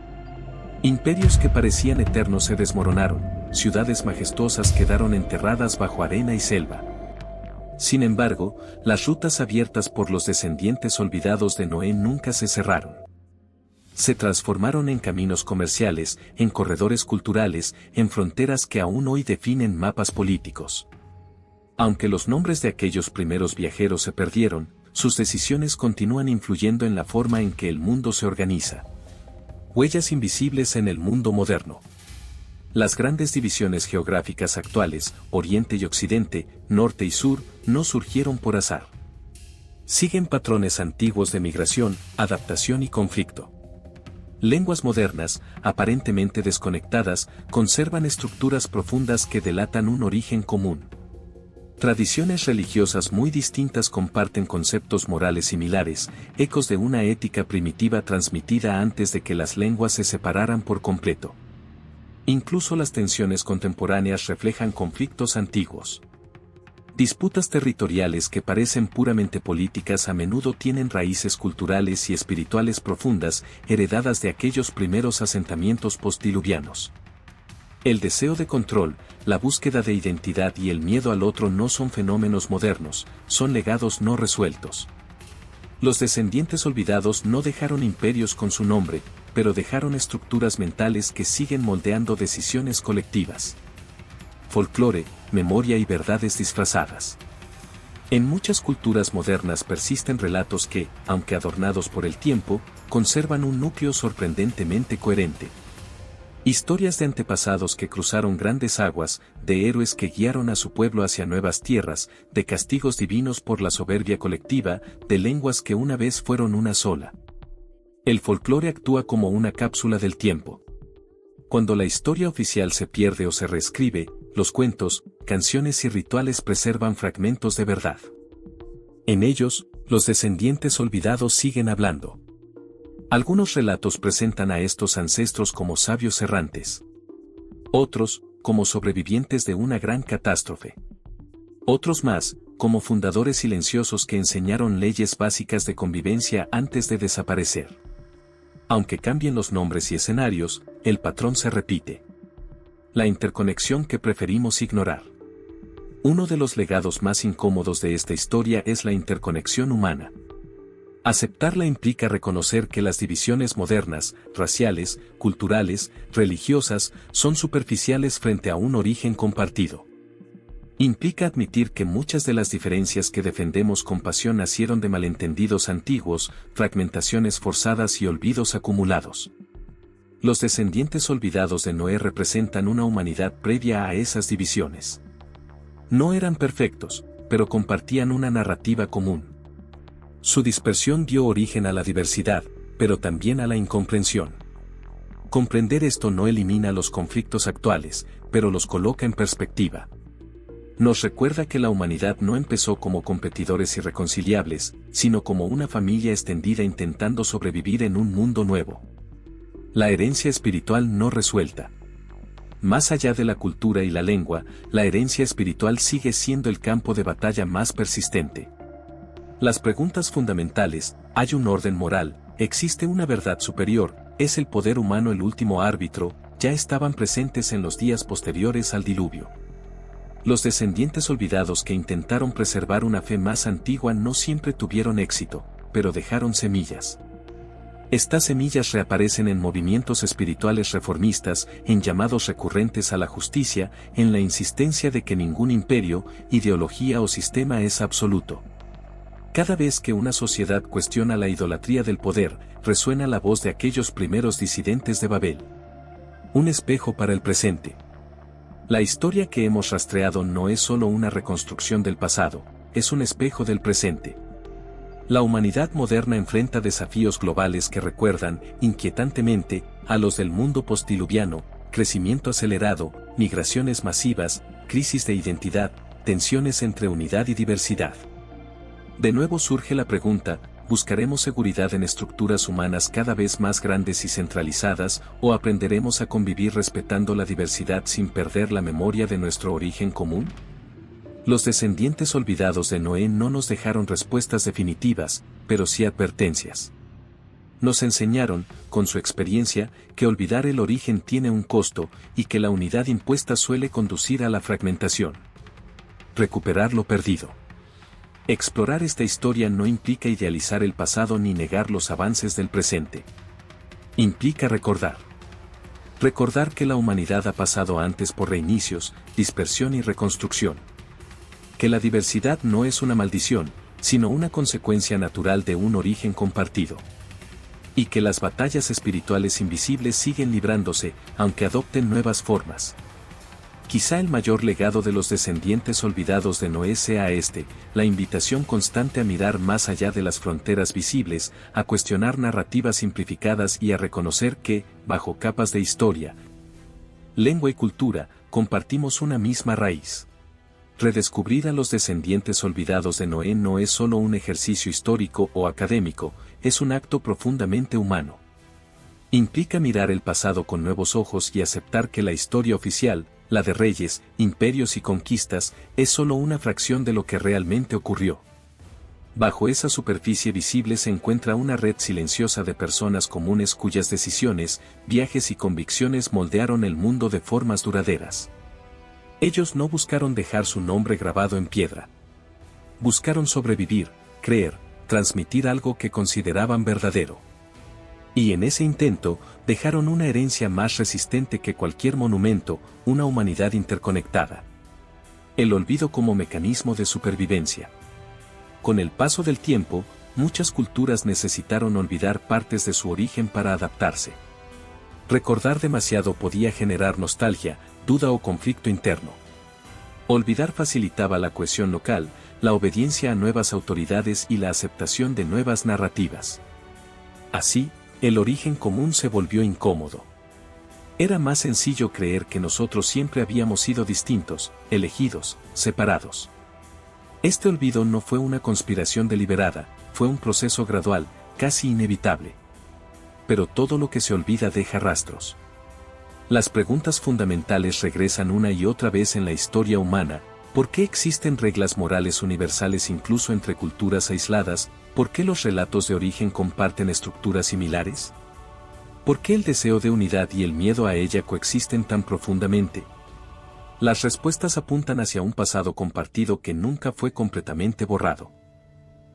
Imperios que parecían eternos se desmoronaron, ciudades majestuosas quedaron enterradas bajo arena y selva. Sin embargo, las rutas abiertas por los descendientes olvidados de Noé nunca se cerraron. Se transformaron en caminos comerciales, en corredores culturales, en fronteras que aún hoy definen mapas políticos. Aunque los nombres de aquellos primeros viajeros se perdieron, sus decisiones continúan influyendo en la forma en que el mundo se organiza. Huellas invisibles en el mundo moderno. Las grandes divisiones geográficas actuales, Oriente y Occidente, Norte y Sur, no surgieron por azar. Siguen patrones antiguos de migración, adaptación y conflicto. Lenguas modernas, aparentemente desconectadas, conservan estructuras profundas que delatan un origen común. Tradiciones religiosas muy distintas comparten conceptos morales similares, ecos de una ética primitiva transmitida antes de que las lenguas se separaran por completo. Incluso las tensiones contemporáneas reflejan conflictos antiguos. Disputas territoriales que parecen puramente políticas a menudo tienen raíces culturales y espirituales profundas, heredadas de aquellos primeros asentamientos postdiluvianos. El deseo de control, la búsqueda de identidad y el miedo al otro no son fenómenos modernos, son legados no resueltos. Los descendientes olvidados no dejaron imperios con su nombre, pero dejaron estructuras mentales que siguen moldeando decisiones colectivas. Folclore, memoria y verdades disfrazadas. En muchas culturas modernas persisten relatos que, aunque adornados por el tiempo, conservan un núcleo sorprendentemente coherente. Historias de antepasados que cruzaron grandes aguas, de héroes que guiaron a su pueblo hacia nuevas tierras, de castigos divinos por la soberbia colectiva, de lenguas que una vez fueron una sola. El folclore actúa como una cápsula del tiempo. Cuando la historia oficial se pierde o se reescribe, los cuentos, canciones y rituales preservan fragmentos de verdad. En ellos, los descendientes olvidados siguen hablando. Algunos relatos presentan a estos ancestros como sabios errantes. Otros, como sobrevivientes de una gran catástrofe. Otros más, como fundadores silenciosos que enseñaron leyes básicas de convivencia antes de desaparecer. Aunque cambien los nombres y escenarios, el patrón se repite. La interconexión que preferimos ignorar. Uno de los legados más incómodos de esta historia es la interconexión humana. Aceptarla implica reconocer que las divisiones modernas, raciales, culturales, religiosas, son superficiales frente a un origen compartido. Implica admitir que muchas de las diferencias que defendemos con pasión nacieron de malentendidos antiguos, fragmentaciones forzadas y olvidos acumulados. Los descendientes olvidados de Noé representan una humanidad previa a esas divisiones. No eran perfectos, pero compartían una narrativa común. Su dispersión dio origen a la diversidad, pero también a la incomprensión. Comprender esto no elimina los conflictos actuales, pero los coloca en perspectiva. Nos recuerda que la humanidad no empezó como competidores irreconciliables, sino como una familia extendida intentando sobrevivir en un mundo nuevo. La herencia espiritual no resuelta. Más allá de la cultura y la lengua, la herencia espiritual sigue siendo el campo de batalla más persistente. Las preguntas fundamentales: ¿hay un orden moral? ¿Existe una verdad superior? ¿Es el poder humano el último árbitro? Ya estaban presentes en los días posteriores al diluvio. Los descendientes olvidados que intentaron preservar una fe más antigua no siempre tuvieron éxito, pero dejaron semillas. Estas semillas reaparecen en movimientos espirituales reformistas, en llamados recurrentes a la justicia, en la insistencia de que ningún imperio, ideología o sistema es absoluto. Cada vez que una sociedad cuestiona la idolatría del poder, resuena la voz de aquellos primeros disidentes de Babel. Un espejo para el presente. La historia que hemos rastreado no es solo una reconstrucción del pasado, es un espejo del presente. La humanidad moderna enfrenta desafíos globales que recuerdan, inquietantemente, a los del mundo postdiluviano: crecimiento acelerado, migraciones masivas, crisis de identidad, tensiones entre unidad y diversidad. De nuevo surge la pregunta: ¿buscaremos seguridad en estructuras humanas cada vez más grandes y centralizadas, o aprenderemos a convivir respetando la diversidad sin perder la memoria de nuestro origen común? Los descendientes olvidados de Noé no nos dejaron respuestas definitivas, pero sí advertencias. Nos enseñaron, con su experiencia, que olvidar el origen tiene un costo, y que la unidad impuesta suele conducir a la fragmentación. Recuperar lo perdido. Explorar esta historia no implica idealizar el pasado ni negar los avances del presente. Implica recordar. Recordar que la humanidad ha pasado antes por reinicios, dispersión y reconstrucción. Que la diversidad no es una maldición, sino una consecuencia natural de un origen compartido. Y que las batallas espirituales invisibles siguen librándose, aunque adopten nuevas formas. Quizá el mayor legado de los descendientes olvidados de Noé sea la invitación constante a mirar más allá de las fronteras visibles, a cuestionar narrativas simplificadas y a reconocer que, bajo capas de historia, lengua y cultura, compartimos una misma raíz. Redescubrir a los descendientes olvidados de Noé no es solo un ejercicio histórico o académico, es un acto profundamente humano. Implica mirar el pasado con nuevos ojos y aceptar que la historia oficial, la de reyes, imperios y conquistas, es solo una fracción de lo que realmente ocurrió. Bajo esa superficie visible se encuentra una red silenciosa de personas comunes cuyas decisiones, viajes y convicciones moldearon el mundo de formas duraderas. Ellos no buscaron dejar su nombre grabado en piedra. Buscaron sobrevivir, creer, transmitir algo que consideraban verdadero. Y en ese intento, dejaron una herencia más resistente que cualquier monumento, una humanidad interconectada. El olvido como mecanismo de supervivencia. Con el paso del tiempo, muchas culturas necesitaron olvidar partes de su origen para adaptarse. Recordar demasiado podía generar nostalgia, duda o conflicto interno. Olvidar facilitaba la cohesión local, la obediencia a nuevas autoridades y la aceptación de nuevas narrativas. Así, el origen común se volvió incómodo. Era más sencillo creer que nosotros siempre habíamos sido distintos, elegidos, separados. Este olvido no fue una conspiración deliberada, fue un proceso gradual, casi inevitable. Pero todo lo que se olvida deja rastros. Las preguntas fundamentales regresan una y otra vez en la historia humana. ¿Por qué existen reglas morales universales incluso entre culturas aisladas? ¿Por qué los relatos de origen comparten estructuras similares? ¿Por qué el deseo de unidad y el miedo a ella coexisten tan profundamente? Las respuestas apuntan hacia un pasado compartido que nunca fue completamente borrado.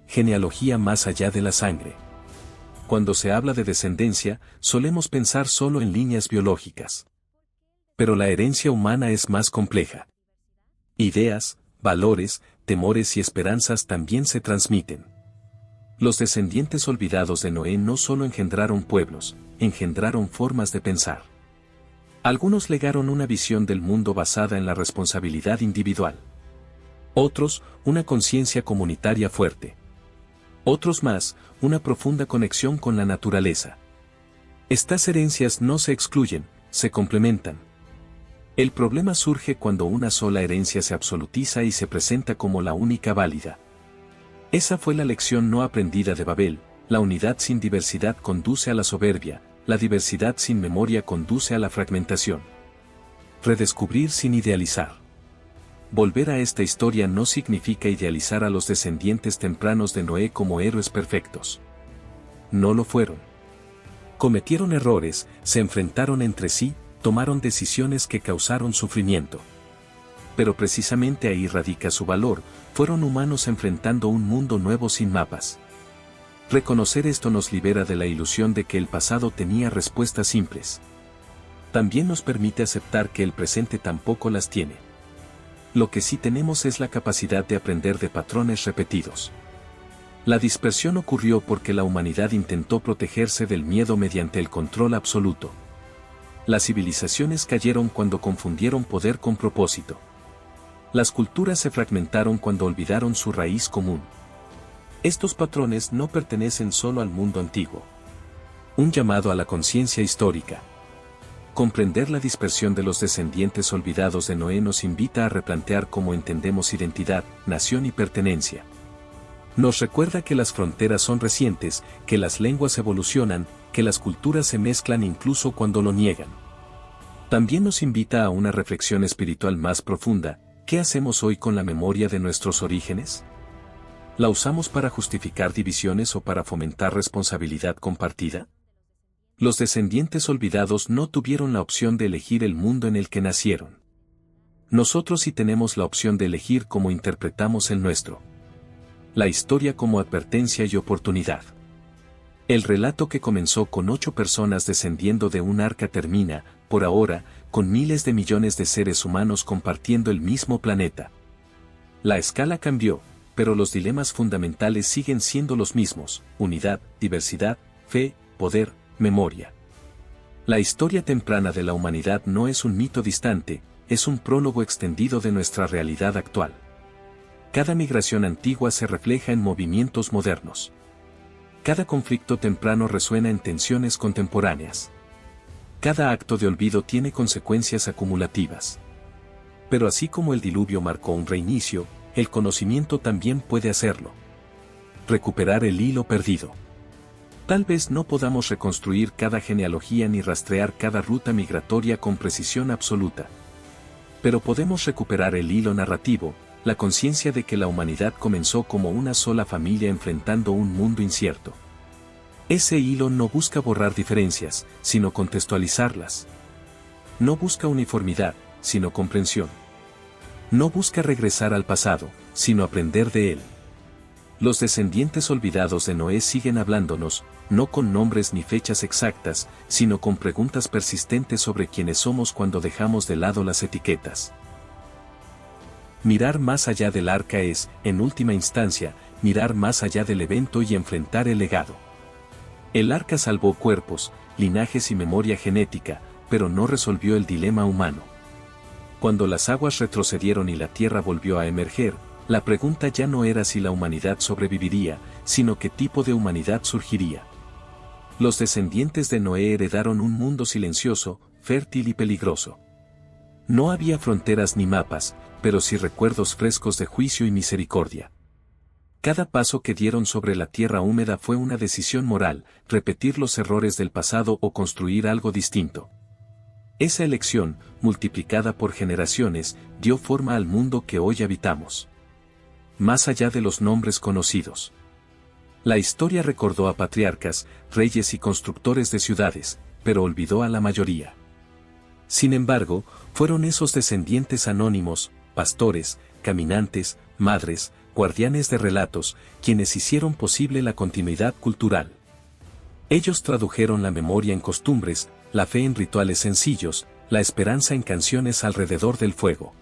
Genealogía más allá de la sangre. Cuando se habla de descendencia, solemos pensar solo en líneas biológicas. Pero la herencia humana es más compleja. Ideas, valores, temores y esperanzas también se transmiten. Los descendientes olvidados de Noé no solo engendraron pueblos, engendraron formas de pensar. Algunos legaron una visión del mundo basada en la responsabilidad individual. Otros, una conciencia comunitaria fuerte. Otros más, una profunda conexión con la naturaleza. Estas herencias no se excluyen, se complementan. El problema surge cuando una sola herencia se absolutiza y se presenta como la única válida. Esa fue la lección no aprendida de Babel: la unidad sin diversidad conduce a la soberbia, la diversidad sin memoria conduce a la fragmentación. Redescubrir sin idealizar. Volver a esta historia no significa idealizar a los descendientes tempranos de Noé como héroes perfectos. No lo fueron. Cometieron errores, se enfrentaron entre sí, tomaron decisiones que causaron sufrimiento. Pero precisamente ahí radica su valor: fueron humanos enfrentando un mundo nuevo sin mapas. Reconocer esto nos libera de la ilusión de que el pasado tenía respuestas simples. También nos permite aceptar que el presente tampoco las tiene. Lo que sí tenemos es la capacidad de aprender de patrones repetidos. La dispersión ocurrió porque la humanidad intentó protegerse del miedo mediante el control absoluto. Las civilizaciones cayeron cuando confundieron poder con propósito. Las culturas se fragmentaron cuando olvidaron su raíz común. Estos patrones no pertenecen solo al mundo antiguo. Un llamado a la conciencia histórica. Comprender la dispersión de los descendientes olvidados de Noé nos invita a replantear cómo entendemos identidad, nación y pertenencia. Nos recuerda que las fronteras son recientes, que las lenguas evolucionan, que las culturas se mezclan incluso cuando lo niegan. También nos invita a una reflexión espiritual más profunda: ¿qué hacemos hoy con la memoria de nuestros orígenes? ¿La usamos para justificar divisiones o para fomentar responsabilidad compartida? Los descendientes olvidados no tuvieron la opción de elegir el mundo en el que nacieron. Nosotros sí tenemos la opción de elegir cómo interpretamos el nuestro. La historia como advertencia y oportunidad. El relato que comenzó con 8 personas descendiendo de un arca termina, por ahora, con miles de millones de seres humanos compartiendo el mismo planeta. La escala cambió, pero los dilemas fundamentales siguen siendo los mismos: unidad, diversidad, fe, poder, memoria. La historia temprana de la humanidad no es un mito distante, es un prólogo extendido de nuestra realidad actual. Cada migración antigua se refleja en movimientos modernos. Cada conflicto temprano resuena en tensiones contemporáneas. Cada acto de olvido tiene consecuencias acumulativas. Pero así como el diluvio marcó un reinicio, el conocimiento también puede hacerlo. Recuperar el hilo perdido. Tal vez no podamos reconstruir cada genealogía ni rastrear cada ruta migratoria con precisión absoluta. Pero podemos recuperar el hilo narrativo, la conciencia de que la humanidad comenzó como una sola familia enfrentando un mundo incierto. Ese hilo no busca borrar diferencias, sino contextualizarlas. No busca uniformidad, sino comprensión. No busca regresar al pasado, sino aprender de él. Los descendientes olvidados de Noé siguen hablándonos, no con nombres ni fechas exactas, sino con preguntas persistentes sobre quiénes somos cuando dejamos de lado las etiquetas. Mirar más allá del arca es, en última instancia, mirar más allá del evento y enfrentar el legado. El arca salvó cuerpos, linajes y memoria genética, pero no resolvió el dilema humano. Cuando las aguas retrocedieron y la tierra volvió a emerger, la pregunta ya no era si la humanidad sobreviviría, sino qué tipo de humanidad surgiría. Los descendientes de Noé heredaron un mundo silencioso, fértil y peligroso. No había fronteras ni mapas, pero sí recuerdos frescos de juicio y misericordia. Cada paso que dieron sobre la tierra húmeda fue una decisión moral: repetir los errores del pasado o construir algo distinto. Esa elección, multiplicada por generaciones, dio forma al mundo que hoy habitamos. Más allá de los nombres conocidos. La historia recordó a patriarcas, reyes y constructores de ciudades, pero olvidó a la mayoría. Sin embargo, fueron esos descendientes anónimos, pastores, caminantes, madres, guardianes de relatos, quienes hicieron posible la continuidad cultural. Ellos tradujeron la memoria en costumbres, la fe en rituales sencillos, la esperanza en canciones alrededor del fuego.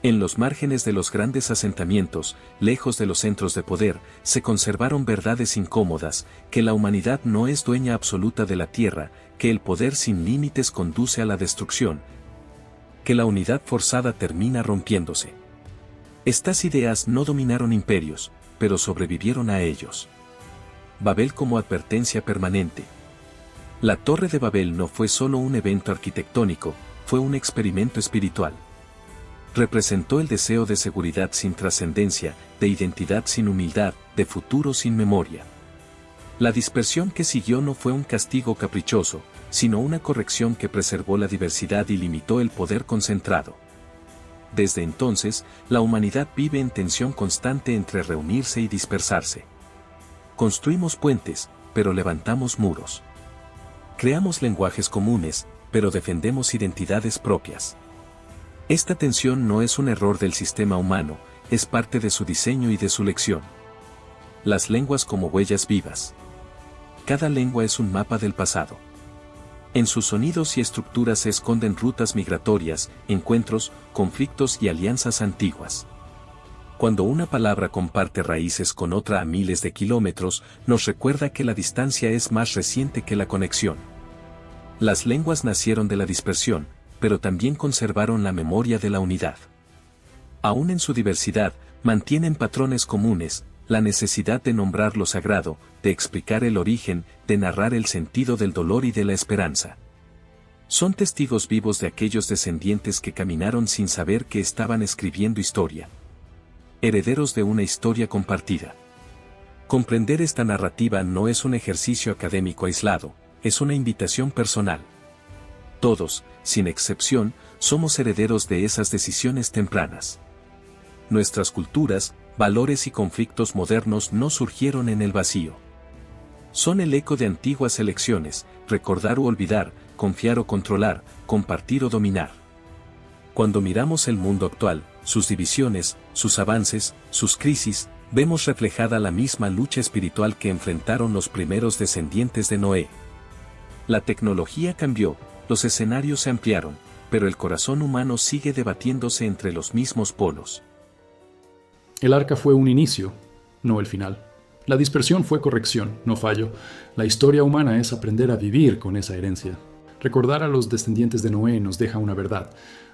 En los márgenes de los grandes asentamientos, lejos de los centros de poder, se conservaron verdades incómodas: que la humanidad no es dueña absoluta de la tierra, que el poder sin límites conduce a la destrucción, que la unidad forzada termina rompiéndose. Estas ideas no dominaron imperios, pero sobrevivieron a ellos. Babel como advertencia permanente. La Torre de Babel no fue solo un evento arquitectónico, fue un experimento espiritual. Representó el deseo de seguridad sin trascendencia, de identidad sin humildad, de futuro sin memoria. La dispersión que siguió no fue un castigo caprichoso, sino una corrección que preservó la diversidad y limitó el poder concentrado. Desde entonces, la humanidad vive en tensión constante entre reunirse y dispersarse. Construimos puentes, pero levantamos muros. Creamos lenguajes comunes, pero defendemos identidades propias. Esta tensión no es un error del sistema humano, es parte de su diseño y de su lección. Las lenguas como huellas vivas. Cada lengua es un mapa del pasado. En sus sonidos y estructuras se esconden rutas migratorias, encuentros, conflictos y alianzas antiguas. Cuando una palabra comparte raíces con otra a miles de kilómetros, nos recuerda que la distancia es más reciente que la conexión. Las lenguas nacieron de la dispersión, pero también conservaron la memoria de la unidad. Aún en su diversidad, mantienen patrones comunes, la necesidad de nombrar lo sagrado, de explicar el origen, de narrar el sentido del dolor y de la esperanza. Son testigos vivos de aquellos descendientes que caminaron sin saber que estaban escribiendo historia. Herederos de una historia compartida. Comprender esta narrativa no es un ejercicio académico aislado, es una invitación personal. Todos, sin excepción, somos herederos de esas decisiones tempranas. Nuestras culturas, valores y conflictos modernos no surgieron en el vacío. Son el eco de antiguas elecciones, recordar o olvidar, confiar o controlar, compartir o dominar. Cuando miramos el mundo actual, sus divisiones, sus avances, sus crisis, vemos reflejada la misma lucha espiritual que enfrentaron los primeros descendientes de Noé. La tecnología cambió, los escenarios se ampliaron, pero el corazón humano sigue debatiéndose entre los mismos polos. El arca fue un inicio, no el final. La dispersión fue corrección, no fallo. La historia humana es aprender a vivir con esa herencia. Recordar a los descendientes de Noé nos deja una verdad.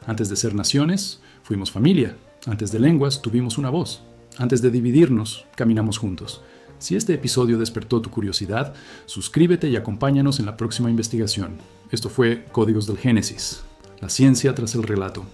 Antes de ser naciones, fuimos familia. Antes de lenguas, tuvimos una voz. Antes de dividirnos, caminamos juntos. Si este episodio despertó tu curiosidad, suscríbete y acompáñanos en la próxima investigación. Esto fue Códigos del Génesis, la ciencia tras el relato.